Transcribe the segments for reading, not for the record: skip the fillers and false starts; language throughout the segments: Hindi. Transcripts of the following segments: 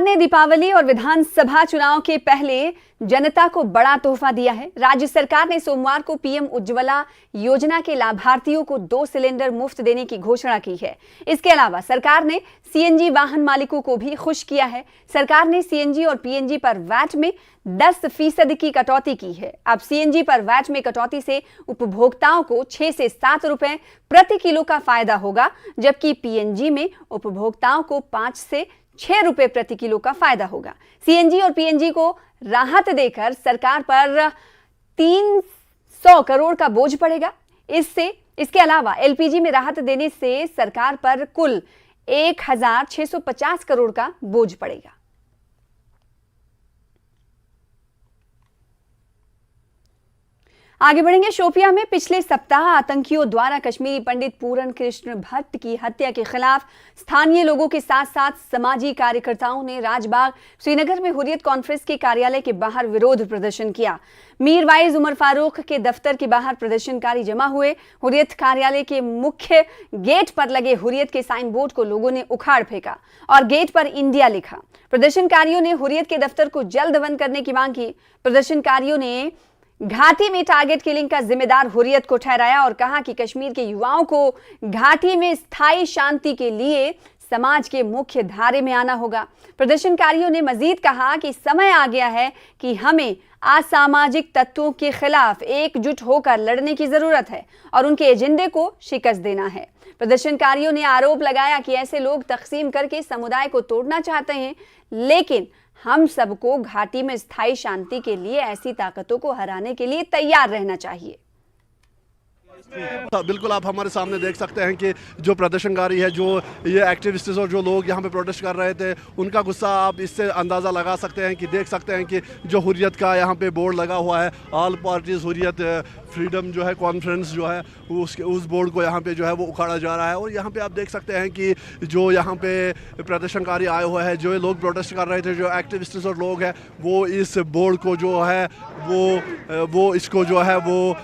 ने दीपावली और विधानसभा चुनाव के पहले जनता को बड़ा तोहफा दिया है। राज्य सरकार ने सोमवार को पीएम उज्ज्वला योजना के लाभार्थियों को 2 सिलेंडर मुफ्त देने की घोषणा की है। इसके अलावा सरकार ने सीएनजी वाहन मालिकों को भी खुश किया है। सरकार ने सीएनजी और पीएनजी पर वैट में 10% की कटौती की है। अब सीएनजी पर वैट में कटौती से उपभोक्ताओं को 6 से 7 रुपए प्रति किलो का फायदा होगा, जबकि पीएनजी में उपभोक्ताओं को 5 से 6 रुपए प्रति किलो का फायदा होगा। सीएनजी और पीएनजी को राहत देकर सरकार पर 300 करोड़ का बोझ पड़ेगा। इसके अलावा एलपीजी में राहत देने से सरकार पर कुल 1650 करोड़ का बोझ पड़ेगा। आगे बढ़ेंगे। शोपियां में पिछले सप्ताह आतंकियों द्वारा कश्मीरी पंडित पूरन कृष्ण भट्ट की हत्या के खिलाफ स्थानीय लोगों के साथ साथ समाजी कार्यकर्ताओं ने राजबाग श्रीनगर में हुर्रियत कॉन्फ्रेंस के कार्यालय के बाहर विरोध प्रदर्शन किया। मीरवाइज उमर फारूक के दफ्तर के बाहर प्रदर्शनकारी जमा हुए। हुर्रियत कार्यालय के मुख्य गेट पर लगे हुर्रियत के साइन बोर्ड को लोगों ने उखाड़ फेंका और गेट पर इंडिया लिखा। प्रदर्शनकारियों ने हुर्रियत के दफ्तर को जल्द बंद करने की मांग की। प्रदर्शनकारियों ने घाटी में टारगेट किलिंग का जिम्मेदार हुर्रियत को ठहराया और कहा कि कश्मीर के युवाओं को घाटी में स्थायी शांति के लिए समाज के मुख्य धारे में आना होगा। प्रदर्शनकारियों ने मजीद कहा कि समय आ गया है कि हमें असामाजिक तत्वों के खिलाफ एकजुट होकर लड़ने की जरूरत है और उनके एजेंडे को शिकस्त देना है। प्रदर्शनकारियों ने आरोप लगाया कि ऐसे लोग तकसीम करके समुदाय को तोड़ना चाहते हैं, लेकिन हम सबको घाटी में स्थायी शांति के लिए ऐसी ताकतों को हराने के लिए तैयार रहना चाहिए। बिल्कुल, आप हमारे सामने देख सकते हैं कि जो प्रदर्शनकारी है, जो ये एक्टिविस्ट्स और जो लोग यहाँ पे प्रोटेस्ट कर रहे थे, उनका गुस्सा आप इससे अंदाज़ा लगा सकते हैं कि देख सकते हैं कि जो हुर्रियत का यहाँ पे बोर्ड लगा हुआ है, ऑल पार्टीज हुर्रियत फ्रीडम जो है कॉन्फ्रेंस जो है उस बोर्ड को यहाँ पे जो है वो उखाड़ा जा रहा है। और यहाँ पे आप देख सकते हैं कि जो यहाँ पे प्रदर्शनकारी आए हुए हैं, जो लोग प्रोटेस्ट कर रहे थे, जो एक्टिविस्ट्स और लोग हैं, वो इस बोर्ड को जो है वो इसको जो है वो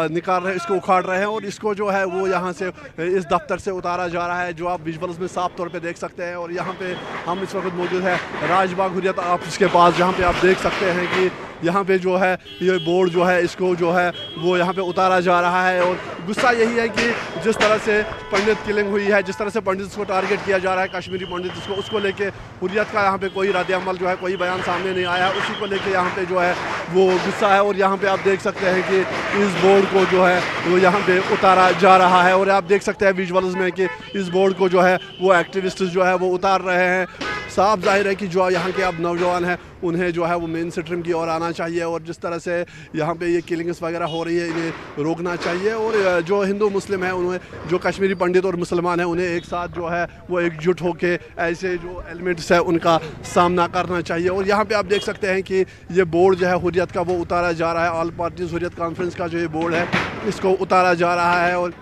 निकाल रहे हैं, इसको उखाड़ रहे हैं और इसको जो है वो यहाँ से इस दफ्तर से उतारा जा रहा है, जो आप विजुअल्स में साफ तौर पे देख सकते हैं। और यहाँ पे हम इस वक्त मौजूद है राजबाग हुर्रियत ऑफिस के पास, जहाँ पे आप देख सकते हैं कि यहाँ पे जो है ये बोर्ड जो है इसको जो है वो यहाँ पे उतारा जा रहा है। और गुस्सा यही है कि जिस तरह से पंडित किलिंग हुई है, जिस तरह से पंडित को टारगेट किया जा रहा है, कश्मीरी पंडित को, उसको लेके हुर्रियत का यहाँ पे कोई रद्द अमल जो है, कोई बयान सामने नहीं आया। उसी को लेके यहाँ पे जो है वो गुस्सा है। और यहाँ पे आप देख सकते हैं कि इस बोर्ड को जो है वो यहाँ पे उतारा जा रहा है। और आप देख सकते हैं विजुअल्स में कि इस बोर्ड को जो है वो एक्टिविस्ट जो है वो उतार रहे हैं। साफ जाहिर है कि जो यहाँ के अब नौजवान हैं, उन्हें जो है वो मेन स्ट्रीम की ओर आना चाहिए और जिस तरह से यहाँ पे ये किलिंग्स वगैरह हो रही है, इन्हें रोकना चाहिए। और जो हिंदू मुस्लिम हैं, उन्हें जो कश्मीरी पंडित और मुसलमान हैं, उन्हें एक साथ जो है वो एकजुट होके ऐसे जो एलिमेंट्स है उनका सामना करना चाहिए। और यहाँ पे आप देख सकते हैं कि ये बोर्ड जो है हुर्रियत का वो उतारा जा रहा है। ऑल पार्टीज हुर्रियत कॉन्फ्रेंस का जो ये बोर्ड है, इसको उतारा जा रहा है। और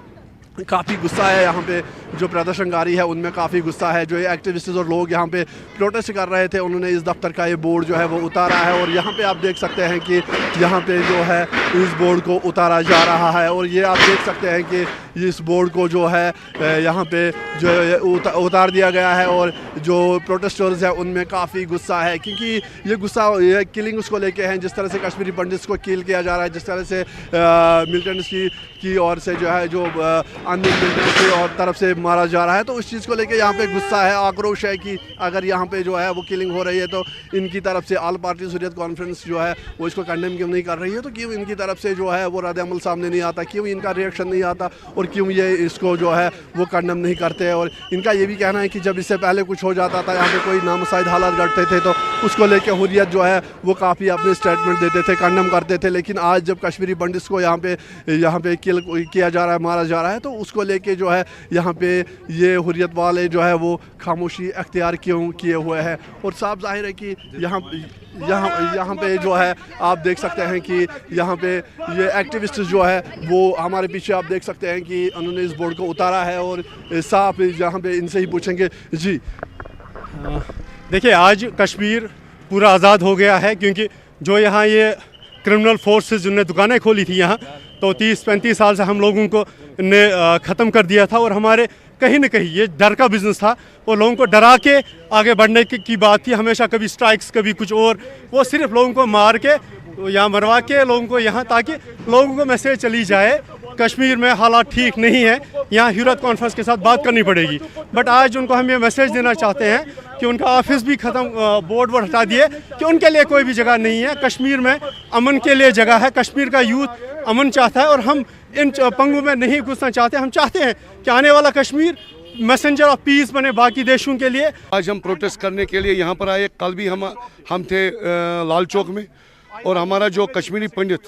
काफ़ी गुस्सा है यहाँ पे, जो प्रदर्शनकारी है उनमें काफ़ी गुस्सा है। जो ये एक्टिविस्ट्स और लोग यहाँ पे प्रोटेस्ट कर रहे थे, उन्होंने इस दफ्तर का ये बोर्ड जो है वो उतारा है। और यहाँ पे आप देख सकते हैं कि यहाँ पे जो है इस बोर्ड को उतारा जा रहा है। और ये आप देख सकते हैं कि इस बोर्ड को जो है यहाँ पे जो उतार दिया गया है। और जो प्रोटेस्टर्स हैं उनमें काफ़ी गुस्सा है, क्योंकि ये गुस्सा ये किलिंग उसको लेके हैं, जिस तरह से कश्मीरी पंडित्स को किल किया जा रहा है, जिस तरह से मिलिटेंट्स की ओर से जो है जो अन्य मिलिटेंट्स की और तरफ से मारा जा रहा है। तो उस चीज़ को लेके यहाँ पे गुस्सा है, आक्रोश है कि अगर यहाँ पे जो है वो किलिंग हो रही है तो इनकी तरफ से ऑल पार्टीज हुर्रियत कॉन्फ्रेंस जो है वो इसको कंडेम क्यों नहीं कर रही है, तो क्यों इनकी तरफ से जो है वो रद्द अमल सामने नहीं आता, क्यों इनका रिएक्शन नहीं आता और क्यों ये इसको जो है वो कंडेम नहीं करते। और इनका ये भी कहना है कि जब इससे पहले कुछ हो जाता था, यहाँ पे कोई नामुसाइद हालात घटते थे, तो उसको लेके हुर्रियत जो है वो काफ़ी अपने स्टेटमेंट देते थे, कंडेम करते थे। लेकिन आज जब कश्मीरी पंडित्स को यहाँ पे किल किया जा रहा है, मारा जा रहा है, तो उसको लेके जो है यहाँ पे ये हुर्रियत वाले जो है वो खामोशी अख्तियार क्यों किए हुए हैं। और साफ जाहिर है कि यहाँ पे जो है आप देख सकते हैं कि यहाँ पे ये एक्टिविस्ट जो है वो हमारे पीछे आप देख सकते हैं कि उन्होंने इस बोर्ड को उतारा है। और साफ यहाँ पे इनसे ही पूछेंगे। जी देखिए, आज कश्मीर पूरा आज़ाद हो गया है, क्योंकि जो यहाँ ये क्रिमिनल फोर्सेस जिनने दुकानें खोली थी यहाँ, तो 30-35 साल से हम लोगों को ने ख़त्म कर दिया था। और हमारे कहीं ना कहीं ये डर का बिजनेस था। वो लोगों को डरा के आगे बढ़ने की बात थी हमेशा, कभी स्ट्राइक्स कभी कुछ और। वो सिर्फ लोगों को मार के या मरवा के लोगों को यहाँ, ताकि लोगों को मैसेज चली जाए कश्मीर में हालात ठीक नहीं है, यहाँ हुर्रियत कॉन्फ्रेंस के साथ बात करनी पड़ेगी। बट आज उनको हम ये मैसेज देना चाहते हैं कि उनका ऑफिस भी ख़त्म, बोर्ड हटा दिए कि उनके लिए कोई भी जगह नहीं है। कश्मीर में अमन के लिए जगह है, कश्मीर का यूथ अमन चाहता है और हम इन पंगों में नहीं घुसना चाहते। हम चाहते हैं कि आने वाला कश्मीर मैसेंजर ऑफ पीस बने बाकी देशों के लिए। आज हम प्रोटेस्ट करने के लिए यहाँ पर आए। कल भी हम थे लाल चौक में, और हमारा जो कश्मीरी पंडित,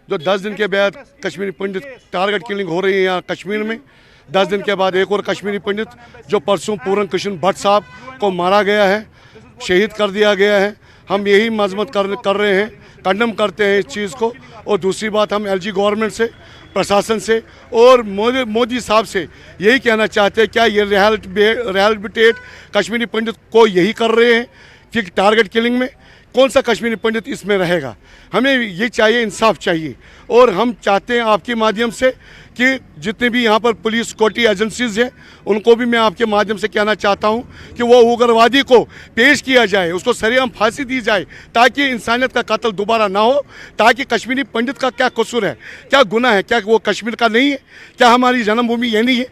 जो 10 दिन के बाद कश्मीरी पंडित टारगेट किलिंग हो रही है यहाँ कश्मीर में, 10 दिन के बाद एक और कश्मीरी पंडित जो परसों पूरन कृष्ण भट्ट साहब को मारा गया है, शहीद कर दिया गया है। हम यही मजम्मत कर रहे हैं, कंडम करते हैं इस चीज़ को। और दूसरी बात, हम एलजी गवर्नमेंट से, प्रशासन से और मोदी साहब से यही कहना चाहते हैं, क्या ये रिहैबिलिटेट कश्मीरी पंडित को यही कर रहे हैं कि टारगेट किलिंग में? कौन सा कश्मीरी पंडित इसमें रहेगा? हमें ये चाहिए, इंसाफ चाहिए। और हम चाहते हैं आपके माध्यम से कि जितने भी यहाँ पर पुलिस सिक्योरिटी एजेंसीज हैं, उनको भी मैं आपके माध्यम से कहना चाहता हूँ कि वो उग्रवादी को पेश किया जाए, उसको सरेआम फांसी दी जाए, ताकि इंसानियत का कत्ल दोबारा ना हो। ताकि कश्मीरी पंडित का क्या कसूर है, क्या गुनाह है? क्या वो कश्मीर का नहीं है? क्या हमारी जन्मभूमि ये नहीं है?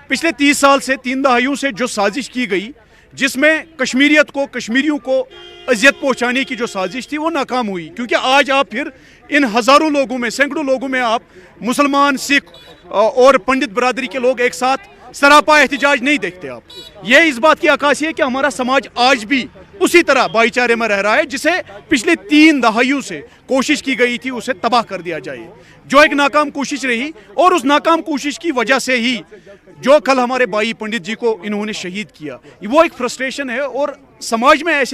पिछले 30 साल से, 3 दहाइयों से जो साजिश की गई, जिसमें कश्मीरियत को, कश्मीरियों को अजियत पहुंचाने की जो साजिश थी, वो नाकाम हुई। क्योंकि आज आप फिर इन हज़ारों लोगों में, सैकड़ों लोगों में आप मुसलमान, सिख और पंडित बरादरी के लोग एक साथ सरापा एहतजाज नहीं देखते। आप ये इस बात की अक्कासी है कि हमारा समाज आज भी उसी तरह भाईचारे में रह रहा है, जिसे पिछले 3 दहाइयों से कोशिश की गई थी उसे तबाह कर दिया जाए, जो एक नाकाम कोशिश रही। और उस नाकाम कोशिश की वजह से ही जो कल हमारे भाई पंडित जी को इन्होंने शहीद किया, वो एक फ्रस्ट्रेशन है। और समाज में ऐसे